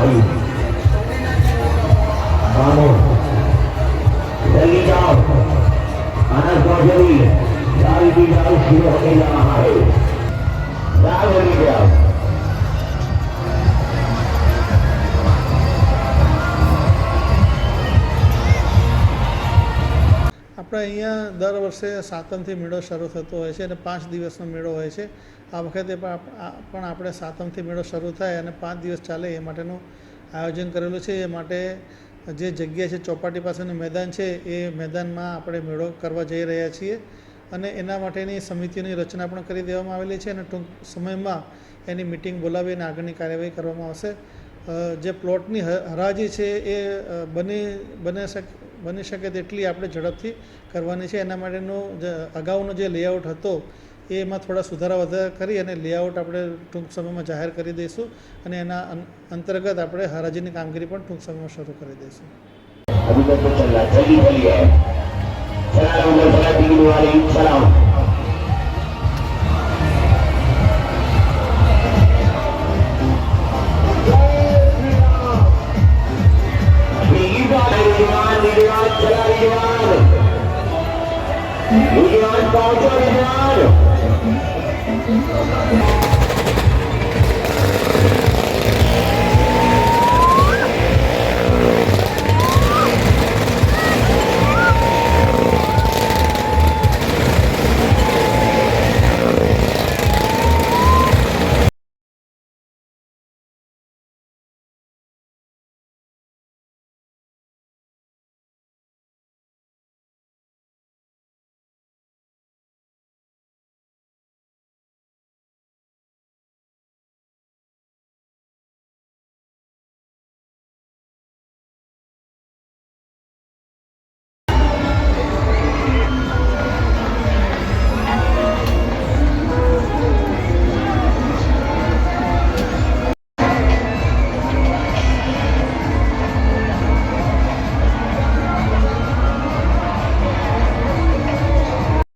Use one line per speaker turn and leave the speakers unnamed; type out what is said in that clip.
भाई मानो जल्दी जाओ अनस बहुत जल्दी गाड़ी की जाओ शुरू होने जा रहा है जाओ जल्दी जाओ
આપણે અહીંયા દર વર્ષે સાતમથી મેળો શરૂ થતો હોય છે અને 5 દિવસનો મેળો હોય છે. આ વખતે પણ આપણે સાતમથી મેળો શરૂ થાય અને 5 દિવસ ચાલે એ માટેનું આયોજન કરેલું છે. એ માટે જે જગ્યા છે ચોપાટી પાસેનું મેદાન છે એ મેદાનમાં આપણે મેળો કરવા જઈ રહ્યા છીએ અને એના માટેની સમિતિની રચના પણ કરી દેવામાં આવેલી છે અને ટૂંક સમયમાં એની મિટિંગ બોલાવીને આગળની કાર્યવાહી કરવામાં આવશે. જે પ્લોટની હરાજી છે એ બની શકે તેટલી આપણે ઝડપથી કરવાની છે. એના માટેનો અગાઉનો જે લેઆઉટ હતો એમાં થોડા સુધારા વધારા કરી અને લેઆઉટ આપણે ટૂંક સમયમાં જાહેર કરી દઈશું અને એના અંતર્ગત આપણે હરાજીની કામગીરી પણ ટૂંક સમયમાં શરૂ કરી દઈશું.
पहुंचो